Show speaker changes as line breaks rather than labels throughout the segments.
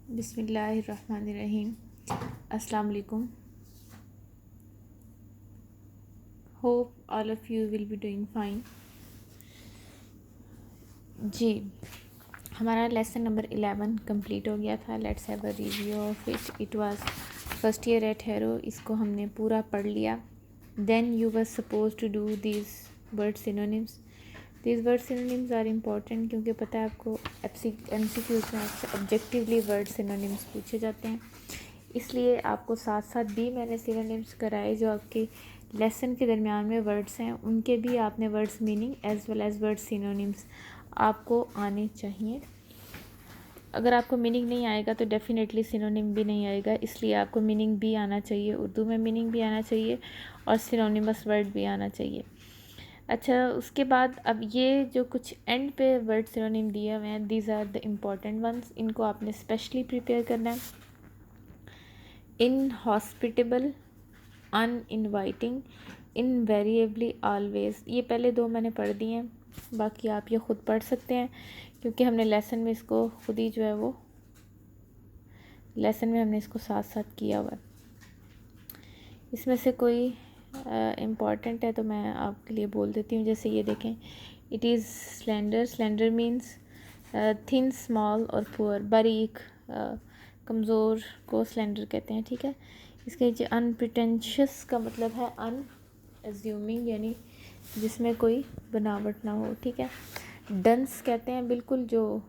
बिस्मिल्लाहिर्रहमानिर्रहीम। अस्सलाम वालेकुम। Hope all of you will be doing fine. जी, हमारा लेसन नंबर 11 कंप्लीट हो गया था। Let's have a review of it. It was first year at Harrow. इसको हमने पूरा पढ़ लिया। Then you were supposed to do these word synonyms. These word synonyms are important क्योंकि पता है आपको MCQs में आपसे ऑब्जेक्टिवली वर्ड सिनोनिम्स पूछे जाते हैं, इसलिए आपको साथ साथ भी मैंने सिनोनिम्स कराए जो आपके लेसन के दरमियान में वर्ड्स हैं, उनके भी आपने words meaning as well as word synonyms आपको आने चाहिए। अगर आपको मीनिंग नहीं आएगा तो डेफ़िनेटली सिनोनिम भी नहीं आएगा, इसलिए आपको मीनिंग भी आना चाहिए, उर्दू में मीनिंग भी आना चाहिए और सिनोनिमस वर्ड भी आना चाहिए। अच्छा, उसके बाद अब ये जो कुछ एंड पे वर्ड सिनोनिम दिए हुए हैं, these are the important ones. इनको आपने स्पेशली प्रिपेयर करना है। इनहॉस्पिटेबल, अनइनवाइटिंग, इनवेरिएबली, ऑलवेज, ये पहले दो मैंने पढ़ दिए हैं, बाकी आप ये ख़ुद पढ़ सकते हैं क्योंकि हमने लेसन में इसको खुद ही जो है वो लेसन में हमने इसको साथ साथ किया हुआ है। इसमें से कोई इम्पॉर्टेंट है तो मैं आपके लिए बोल देती हूँ। जैसे ये देखें, it is slender. Slender means thin, small और पुअर, बारीक, कमज़ोर को स्लेंडर कहते हैं। ठीक है। इसके नीचे अनप्रिटेंशियस का मतलब है अनएज्यूमिंग, यानी जिसमें कोई बनावट ना हो। ठीक है। डंस कहते हैं बिल्कुल जो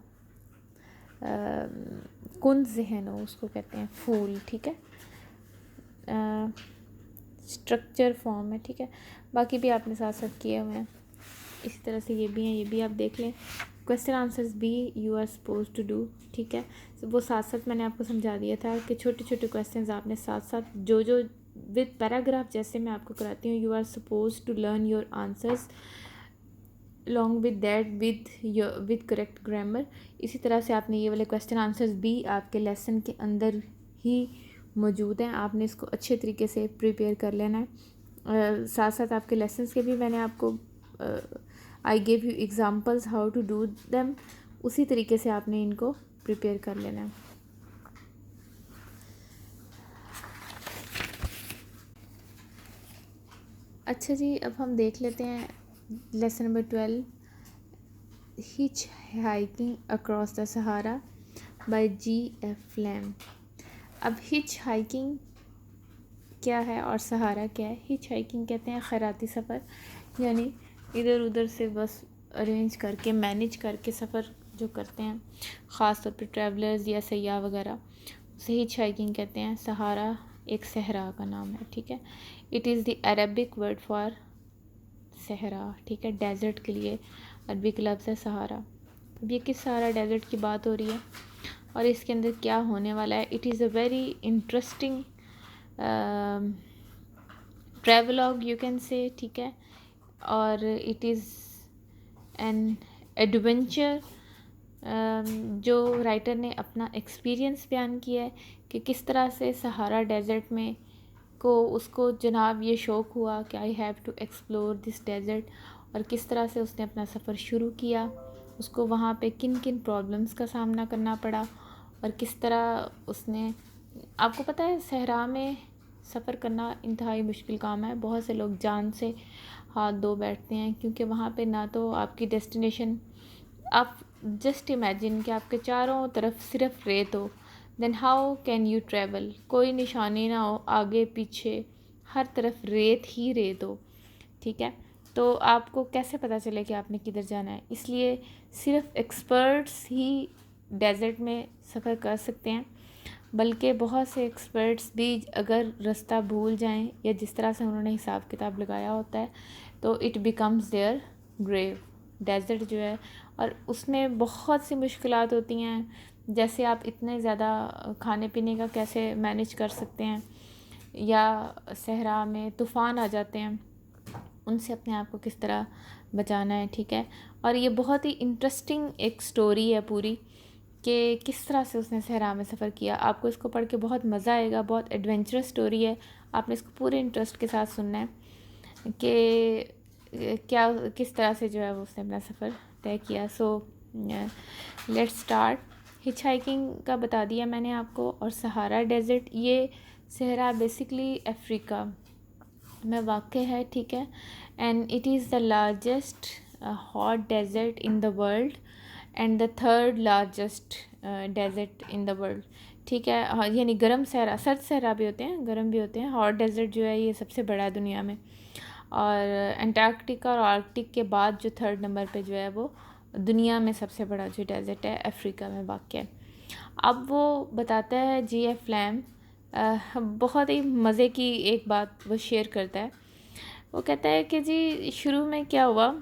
कुन ज़हन हो उसको कहते हैं फूल। ठीक है। स्ट्रक्चर फॉर्म है। ठीक है। बाकी भी आपने साथ साथ किए हुए हैं, इसी तरह से ये भी हैं, ये भी आप देख लें। क्वेश्चन आंसर्स भी you are suppose to do. ठीक है। तो वो साथ साथ मैंने आपको समझा दिया था कि छोटे छोटे क्वेश्चंस आपने साथ साथ जो विद पैराग्राफ जैसे मैं आपको कराती हूँ, you are suppose to learn your answers long with that with correct grammar. इसी तरह से आपने ये वाले क्वेश्चन आंसर्स भी आपके लेसन के अंदर ही मौजूद हैं, आपने इसको अच्छे तरीके से प्रिपेयर कर लेना है। साथ साथ आपके लेसन्स के भी मैंने आपको I give you examples how to do them, उसी तरीके से आपने इनको प्रिपेयर कर लेना है। अच्छा जी, अब हम देख लेते हैं lesson number 12, hitchhiking across the Sahara by G.F. Lamb. अब हिच हाइकिंग क्या है और सहारा क्या है? हिच हाइकिंग कहते हैं खैराती सफ़र, यानी इधर उधर से बस अरेंज करके मैनेज करके सफ़र जो करते हैं, ख़ास तौर पे ट्रैवलर्स या सयाह वगैरह, उसे हिच हाइकिंग कहते हैं। सहारा एक सहरा का नाम है। ठीक है। It is the Arabic word for सहरा। ठीक है। डेज़र्ट के लिए अरबिक लफ्ज़ है सहारा। अब ये किस सहारा डेज़र्ट की बात हो रही है और इसके अंदर क्या होने वाला है? It is a very interesting travelogue you can say. ठीक है। और इट इज़ एन एडवेंचर जो राइटर ने अपना एक्सपीरियंस बयान किया है कि किस तरह से सहारा डेज़र्ट में को उसको जनाब ये शौक़ हुआ कि I have to explore this desert, और किस तरह से उसने अपना सफ़र शुरू किया, उसको वहाँ पे किन किन प्रॉब्लम्स का सामना करना पड़ा और किस तरह उसने, आपको पता है सहरा में सफ़र करना इंतहाई मुश्किल काम है। बहुत से लोग जान से हाथ धो बैठते हैं क्योंकि वहाँ पे ना तो आपकी डेस्टिनेशन, आप जस्ट इमेजिन कि आपके चारों तरफ सिर्फ रेत हो, then how can you travel? कोई निशानी ना हो आगे पीछे, हर तरफ रेत ही रेत हो। ठीक है। तो आपको कैसे पता चले कि आपने किधर जाना है? इसलिए सिर्फ एक्सपर्ट्स ही डेज़र्ट में सफ़र कर सकते हैं, बल्कि बहुत से एक्सपर्ट्स भी अगर रास्ता भूल जाएं या जिस तरह से उन्होंने हिसाब किताब लगाया होता है तो इट बिकम्स देयर ग्रेव। डेज़र्ट जो है, और उसमें बहुत सी मुश्किलात होती हैं, जैसे आप इतने ज़्यादा खाने पीने का कैसे मैनेज कर सकते हैं, या सहरा में तूफ़ान आ जाते हैं, उनसे अपने आप को किस तरह बचाना है। ठीक है। और ये बहुत ही इंटरेस्टिंग एक स्टोरी है पूरी कि किस तरह से उसने सहरा में सफ़र किया। आपको इसको पढ़ के बहुत मज़ा आएगा, बहुत एडवेंचरस स्टोरी है, आपने इसको पूरे इंटरेस्ट के साथ सुनना है कि क्या किस तरह से जो है वो उसने अपना सफ़र तय किया। So let's start. Hitch hiking का बता दिया मैंने आपको। और सहारा डेज़र्ट, ये सहरा बेसिकली अफ्रीका में वाक़ है, ठीक है। And it is the largest hot desert in the world and the third largest desert in the world, ठीक है। यानी गर्म सहरा, सर्द सहरा भी होते हैं, गर्म भी होते हैं। हॉट डेज़र्ट जो है ये सबसे बड़ा है दुनिया में। और अंटार्कटिका और आर्कटिक के बाद जो थर्ड नंबर पे जो है वो दुनिया में सबसे बड़ा जो डेज़र्ट है अफ्रीका में वाक़ है। अब वो बताता है जी.एफ. लैम, बहुत ही मज़े की एक बात वो शेयर करता है। वो कहता है कि जी शुरू में क्या हुआ,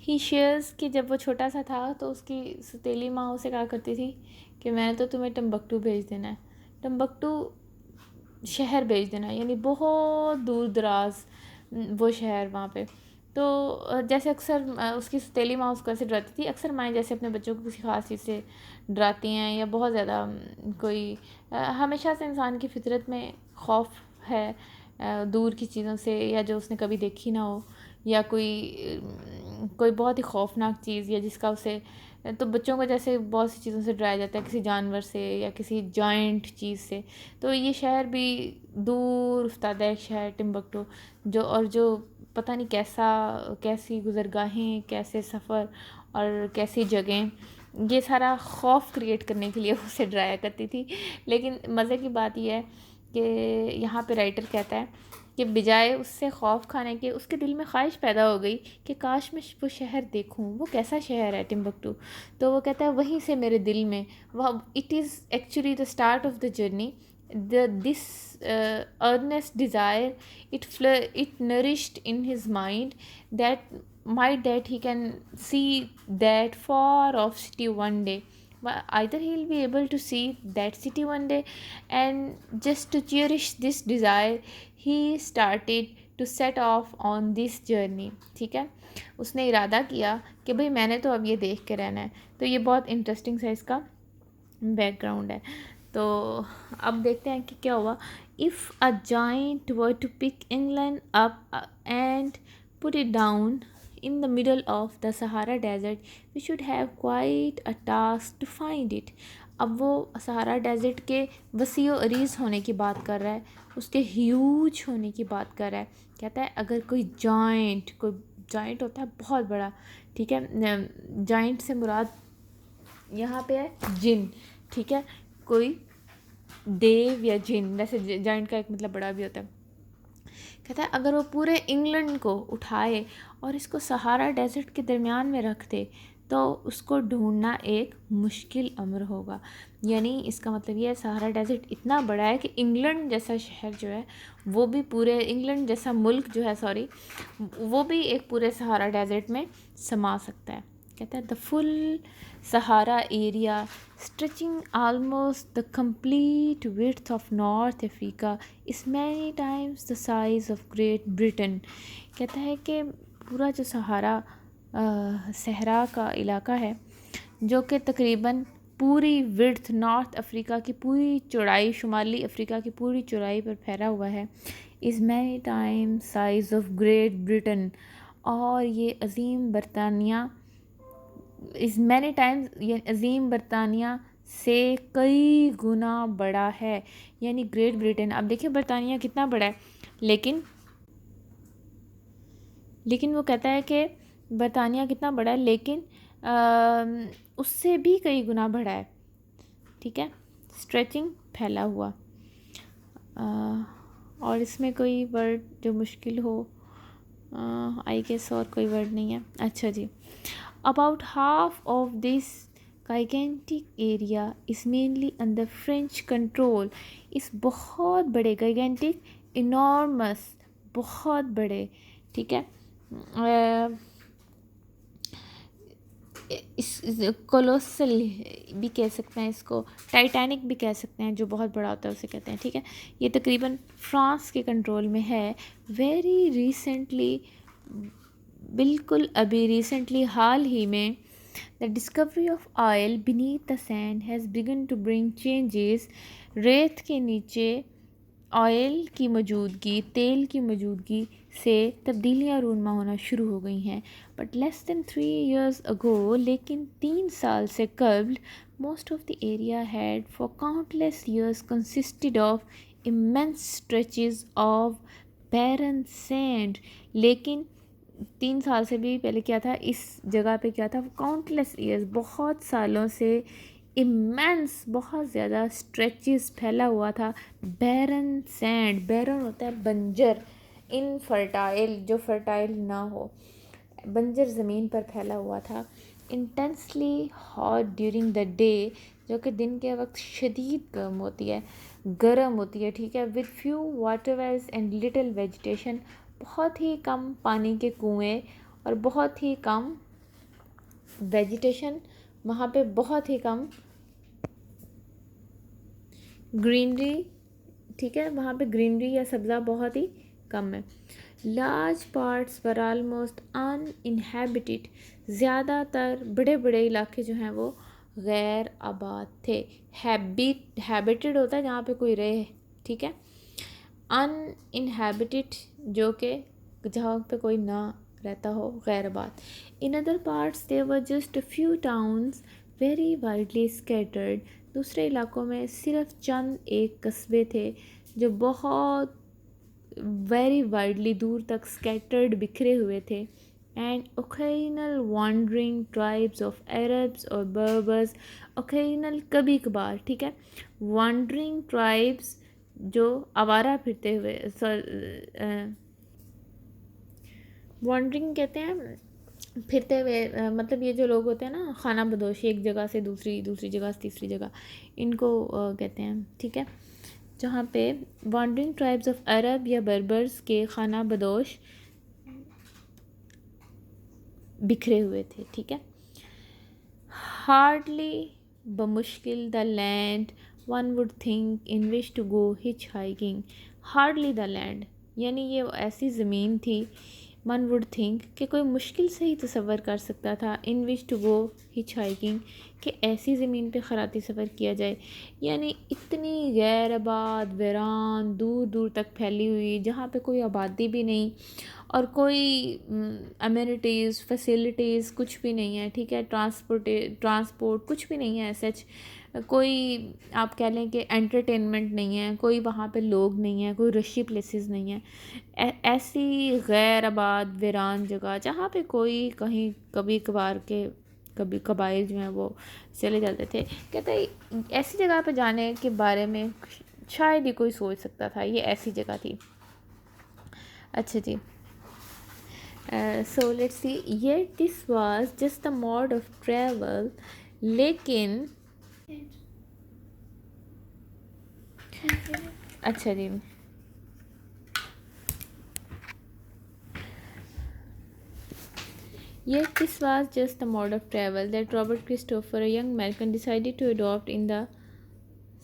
ही शेयर्स कि जब वो छोटा सा था तो उसकी सौतेली माँ उसे कहा करती थी कि मैंने तो तुम्हें टम्बकटू भेज देना है, टम्बकटू शहर भेज देना है, यानी बहुत दूर दराज वो शहर वहाँ पे। तो जैसे अक्सर उसकी सौतेली माँ उसको ऐसे डराती थी। अक्सर माएँ जैसे अपने बच्चों को किसी ख़ास चीज़ से डराती हैं या बहुत ज़्यादा कोई हमेशा से इंसान की फितरत में खौफ है दूर की चीज़ों से, या जो उसने कभी देखी ना हो, या कोई बहुत ही खौफनाक चीज़ या जिसका उसे, तो बच्चों को जैसे बहुत सी चीज़ों से डराया जाता है, किसी जानवर से या किसी जॉइंट चीज़ से। तो ये शहर भी दूर उफ्तादा एक शहर टिम्बकटू, जो पता नहीं कैसी गुज़रगाहें, कैसे सफ़र और कैसी जगहें, ये सारा खौफ क्रिएट करने के लिए उसे डराया करती थी। लेकिन मज़े की बात यह है कि यहाँ पे राइटर कहता है कि बजाय उससे खौफ खाने के उसके दिल में ख्वाहिश पैदा हो गई कि काश मैं वो शहर देखूं, वो कैसा शहर है टिम्बकटू। तो वो कहता है वहीं से मेरे दिल में वह, it is actually the start of the journey, this earnest desire, it nourished in his mind that he can see that far off city one day. Either he'll be able to see that city one day, and just to cherish this desire he started to set off on this journey, ठीक है। उसने इरादा किया कि भाई मैंने तो अब ये देख के रहना है। तो ये बहुत इंटरेस्टिंग सा इसका बैकग्राउंड है। तो अब देखते हैं कि क्या हुआ। If a giant were to pick England up and put it down in the middle of the Sahara desert we should have quite a task to find it. अब वो सहारा डेजर्ट के वसी व अरीज़ होने की बात कर रहा है, उसके ह्यूज होने की बात कर रहा है। कहता है अगर कोई जाइंट होता है बहुत बड़ा, ठीक है। जाइंट से मुराद यहाँ पे है जिन, ठीक है, कोई देव या जिन, वैसे जाइंट का एक मतलब बड़ा भी होता है। कहता है अगर वो पूरे इंग्लैंड को उठाए और इसको सहारा डेजर्ट के दरमियान में रख दे तो उसको ढूंढना एक मुश्किल अमर होगा। यानी इसका मतलब ये है सहारा डेजर्ट इतना बड़ा है कि इंग्लैंड जैसा शहर जो है वो भी पूरे, इंग्लैंड जैसा मुल्क जो है सॉरी, वो भी एक पूरे सहारा डेजर्ट में समा सकता है। कहता है the full Sahara area stretching almost the complete width of North Africa is many times the size of Great Britain। कहता है कि पूरा जो सहरा का इलाका है जो कि तकरीबन पूरी विड्थ नॉर्थ अफ्रीका की पूरी चौड़ाई, शुमाली अफ्रीका की पूरी चौड़ाई पर फैला हुआ है, is many time size of great Britain. और ये अज़ीम बरतानिया इज़ मैनी टाइम्स, ये अज़ीम बरतानिया से कई गुना बड़ा है। यानी ग्रेट ब्रिटेन, अब देखिए बरतानिया कितना बड़ा है, लेकिन वो कहता है कि बरतानिया कितना बड़ा है लेकिन उससे भी कई गुना बड़ा है, ठीक है। स्ट्रेचिंग, फैला हुआ। और इसमें कोई वर्ड जो मुश्किल हो, आई गेस और कोई वर्ड नहीं है। अच्छा जी, about half of this gigantic area is mainly under French control. इस बहुत बड़े, गाइगेंटिक इनॉर्मस, बहुत बड़े, ठीक है, इस कोलोसल भी कह सकते हैं, इसको टाइटैनिक भी कह सकते हैं, जो बहुत बड़ा होता है उसे कहते हैं, ठीक है। ये तकरीबन फ्रांस के कंट्रोल में है। वेरी रिसेंटली, बिल्कुल अभी रिसेंटली, हाल ही में, the discovery of oil beneath the sand has begun to bring changes. रेत के नीचे ऑयल की मौजूदगी, तेल की मौजूदगी से तब्दीलियाँ रूनमा होना शुरू हो गई हैं। But less than 3 years ago, लेकिन 3 साल से कबल, most of the area had for countless years consisted of immense stretches of barren sand. लेकिन 3 साल से भी पहले क्या था, इस जगह पे क्या था, काउंटलेस ईयर्स, बहुत सालों से इमेंस, बहुत ज़्यादा स्ट्रेचेस फैला हुआ था बैरन सैंड। बैरन होता है बंजर, इनफर्टाइल, जो फर्टाइल ना हो, बंजर ज़मीन पर फैला हुआ था। Intensely hot during the day, जो कि दिन के वक्त शदीद गर्म होती है, ठीक है। With few water wells and little vegetation, बहुत ही कम पानी के कुएँ और बहुत ही कम वेजिटेशन, वहाँ पे बहुत ही कम ग्रीनरी, ठीक है, वहाँ पे ग्रीनरी या सब्ज़ा बहुत ही कम है। लार्ज पार्ट्स वर आलमोस्ट अनइनहेबिटेड, ज़्यादातर बड़े बड़े इलाके जो हैं वो गैर आबाद थे। हैबिटेड होता है जहाँ पे कोई रहे, ठीक है। अनइनहेबिटेड जो कि जहाँ पे कोई ना रहता हो, गैर आबाद। In other parts there were just a few towns very widely scattered, दूसरे इलाकों में सिर्फ चंद एक कस्बे थे जो बहुत वेरी वाइडली, दूर तक स्कैटर्ड, बिखरे हुए थे। And occasional wandering tribes of Arabs और बर्बर्स, ओकेजनल कभी कभार, ठीक है, वॉन्डरिंग ट्राइब्स जो आवारा फिरते हुए, वॉन्डरिंग कहते हैं फिरते हुए, मतलब ये जो लोग होते हैं ना, खाना बदोश, एक जगह से दूसरी, दूसरी जगह से तीसरी जगह, इनको कहते हैं, ठीक है। जहाँ पे वॉन्डरिंग ट्राइब्स ऑफ अरब या बर्बर्स के खाना बदोश बिखरे हुए थे, ठीक है। हार्डली बमुश्किल the land one would think in wish to go hitch hiking. Hardly the land यानी ये ऐसी ज़मीन थी, वन वुड थिंक कि कोई मुश्किल से ही तसव्वुर कर सकता था, in wish to go hitch hiking, कि ऐसी ज़मीन पे ख़राती सफ़र किया जाए। यानी इतनी गैर आबाद, वीरान, दूर दूर तक फैली हुई, जहाँ पे कोई आबादी भी नहीं और कोई अम्यूनिटीज़, फैसिलिटीज़ कुछ भी नहीं है, ठीक है। ट्रांसपोर्ट कुछ भी नहीं है, सच कोई आप कह लें कि एंटरटेनमेंट नहीं है, कोई वहाँ पे लोग नहीं है, कोई रशी प्लेसेस नहीं है। ऐसी गैर आबाद वीरान जगह जहाँ पे कोई कहीं कभी कभार के कभी कबाइल जो हैं वो चले जाते थे। कहते ऐसी जगह पे जाने के बारे में शायद ही कोई सोच सकता था, ये ऐसी जगह थी। अच्छा जी, सो लेट्स सी, ये this was just the mode of travel, लेकिन अच्छा जी, yet this was just the mode of travel that Robert Christopher, a young American, decided to adopt in the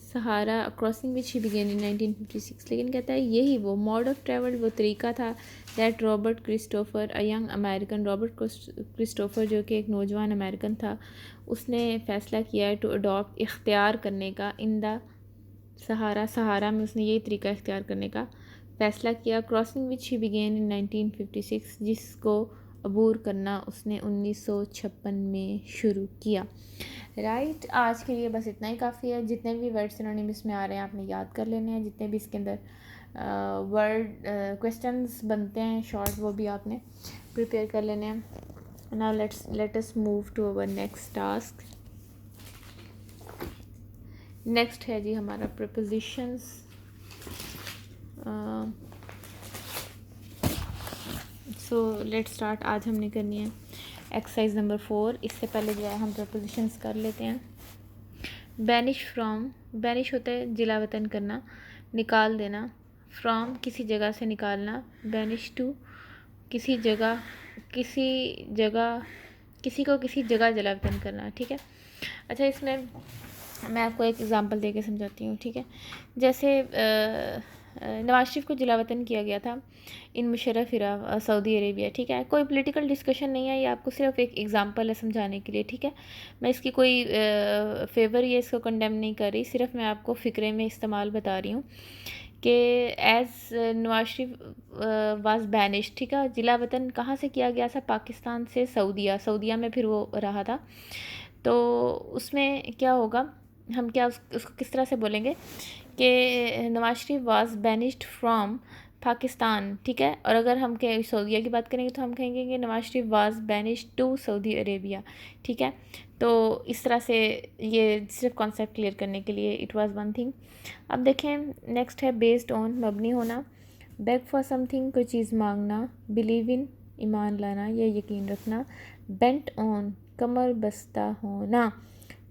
Sahara, crossing which he began in 1956। लेकिन कहता है यही वो mode of travel, वो तरीका था that Robert Christopher, a young American, Robert Christopher जो कि एक नौजवान अमेरिकन था, उसने फ़ैसला किया टू अडॉप्ट, इख्तियार करने का, इन द सहारा में उसने यही तरीका इख्तियार करने का फ़ैसला किया। Crossing which he began in 1956, जिसको अबूर करना उसने 1956 में शुरू किया। राइट, आज के लिए बस इतना ही काफ़ी है। जितने भी वर्ड सिनोनिम्स में आ रहे हैं आपने याद कर लेने हैं, जितने भी इसके अंदर वर्ड क्वेश्चंस बनते हैं शॉर्ट, वो भी आपने प्रिपेयर कर लेने हैं। Now let us move to our next task. Next है जी हमारा प्रीपोजिशंस। So let's start. आज हमने करनी है एक्सरसाइज नंबर 4। इससे पहले जो है हम प्रीपोजिशंस कर लेते हैं। बैनिश फ्रॉम, बैनिश होता है जिला वतन करना, निकाल देना। फ्रॉम किसी जगह से निकालना। बैनिश टू किसी जगह किसी को किसी जगह जला वतन करना, ठीक है। अच्छा, इसमें मैं आपको एक एग्ज़ाम्पल दे के समझाती हूँ, ठीक है। जैसे नवाज शरीफ को जिला वतन किया गया था इन मुशर्रफ इरा सऊदी अरेबिया, ठीक है। कोई पॉलिटिकल डिस्कशन नहीं है, ये आपको सिर्फ एक एग्ज़ाम्पल है समझाने के लिए, ठीक है। मैं इसकी कोई फेवर या इसको कंडेम नहीं कर रही, सिर्फ मैं आपको फ़िक्रे में इस्तेमाल बता रही हूँ कि as Nawaz Sharif was banish, ठीक है, जिला वतन कहाँ से किया गया था, पाकिस्तान से सऊदिया में फिर वो रहा था। तो उसमें क्या होगा, हम क्या उसको किस तरह से बोलेंगे कि Nawaz Sharif was banished from Pakistan, ठीक है। और अगर हम सऊदिया की बात करेंगे तो हम कहेंगे कि Nawaz Sharif was banished to Saudi Arabia, ठीक है। तो इस तरह से ये सिर्फ कॉन्सेप्ट क्लियर करने के लिए इट वाज वन थिंग। अब देखें नेक्स्ट है बेस्ड ऑन, मबनी होना, बेग फॉर समथिंग, कोई चीज़ मांगना, बिलीव इन, ईमान लाना या यकीन रखना, बेंट ऑन, कमर बस्ता होना,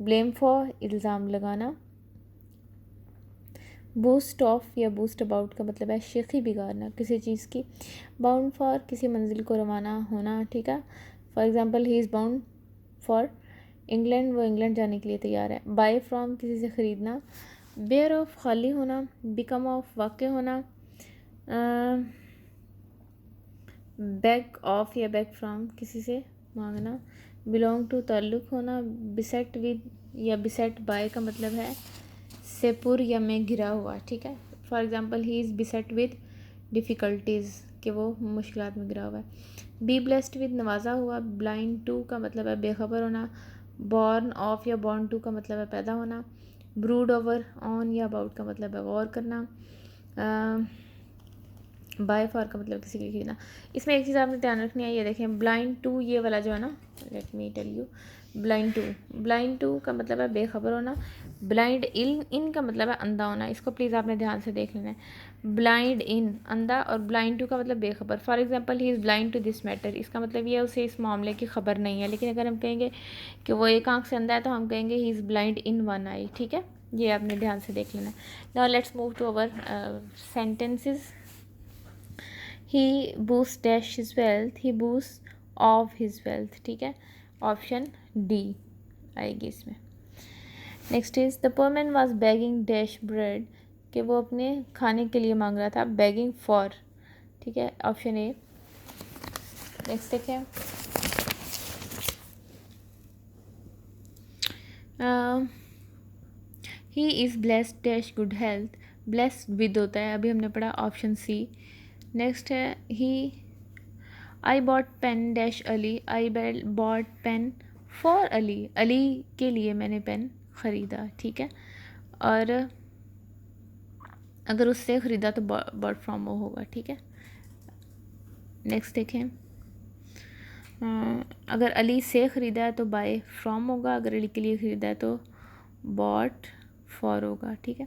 ब्लेम फॉर, इल्ज़ाम लगाना, बूस्ट ऑफ या बूस्ट अबाउट का मतलब है शेखी बिगाड़ना किसी चीज़ की, बाउंड फॉर, किसी मंजिल को रवाना होना, ठीक है। For example he is bound for England, वो इंग्लैंड जाने के लिए तैयार है। बाय फ्रॉम, किसी से ख़रीदना, बेयर ऑफ, खाली होना, बिकम ऑफ, वाक़ होना, बैक ऑफ या बैक फ्रॉम, किसी से मांगना, बिलोंग टू, ताल्लुक़ होना, बिसेट विद या बिसेट बाय का मतलब है से पुर या में घिरा हुआ, ठीक है। For example he is बिसेट with difficulties, कि वो मुश्किलात में घिरा हुआ है। बी ब्लेस्ड विद, नवाजा हुआ, ब्लाइंड टू का मतलब है बेखबर होना, बॉर्न ऑफ या बॉर्न टू का मतलब है पैदा होना, ब्रूड ओवर ऑन या अबाउट का मतलब है गौर करना, बाय फॉर का मतलब किसी के खरीदना। इसमें एक चीज़ आपने ध्यान रखनी है, ये देखें ब्लाइंड टू ये वाला जो है ना, let me tell you, blind to का मतलब है बेखबर होना, ब्लाइंड इन का मतलब है अंधा होना। इसको प्लीज़ आपने ध्यान से देख लेना है, ब्लाइंड इन अंधा और ब्लाइंड टू का मतलब बेखबर। For example he is blind to this matter, इसका मतलब ये है उसे इस मामले की खबर नहीं है। लेकिन अगर हम कहेंगे कि वो एक आंख से अंधा है तो हम कहेंगे he is blind in one eye, ठीक है। ये आपने ध्यान से देख लेना है। Now let's move to our sentences. He boost dash his wealth, he boost of his wealth, ठीक है, ऑप्शन डी आएगी इसमें। Next is the poor man was begging dash bread, कि वो अपने खाने के लिए मांग रहा था, बेगिंग फॉर, ठीक है, ऑप्शन ए। नेक्स्ट देखिए he is blessed dash good health, blessed with होता है, अभी हमने पढ़ा ऑप्शन सी। नेक्स्ट है he I bought pen dash Ali, I bought pen for Ali, Ali के लिए मैंने पेन ख़रीदा, ठीक है। और अगर उससे ख़रीदा तो बॉट फ्रॉम वो होगा, ठीक है। नेक्स्ट देखें अगर अली से ख़रीदा है तो बाय फ्रॉम होगा, अगर अली के लिए ख़रीदा है तो बॉट फॉर होगा, ठीक है।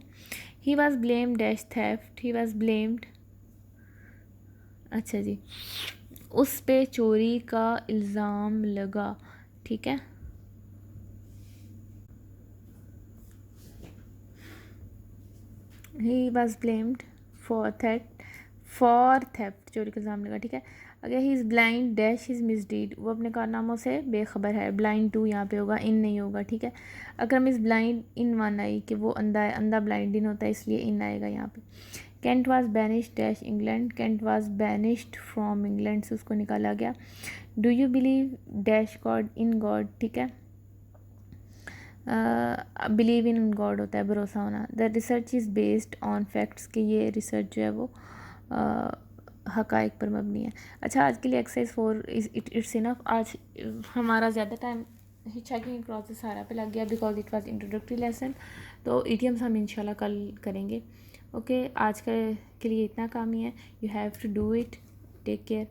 He was blamed dash theft, he was blamed, अच्छा जी, उस पे चोरी का इल्ज़ाम लगा, ठीक है। He was blamed for theft, चोरी का इल्ज़ाम लगा, ठीक है। अगर he is blind dash is misdeed, वो अपने कारनामों से बेखबर है, ब्लाइंड टू यहाँ पे होगा, इन नहीं होगा, ठीक है। अगर हम इज़ ब्लाइंड इन वन आई, कि वो अंधा है, अंधा ब्लाइंड इन होता है इसलिए इन आएगा यहाँ पे। Kent was banished dash England, Kent was banished from England से उसको निकाला गया। Do you believe dash God, in God, ठीक है, बिलीव इन गॉड होता है भरोसा होना। The research is based on facts, के ये रिसर्च जो है वो हक़ाइक़ पर मबनी है। अच्छा आज के लिए एक्सरसाइज 4 इट्स इनफ। आज हमारा ज़्यादा टाइम हिचहाइकिंग अक्रॉस द सहारा पे लग गया because it was introductory lesson. तो ईडियम्स हम इंशाल्लाह कल करेंगे। ओके आज के लिए इतना काम ही है। You have to do it. Take care.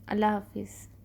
अल्लाह हाफिज़।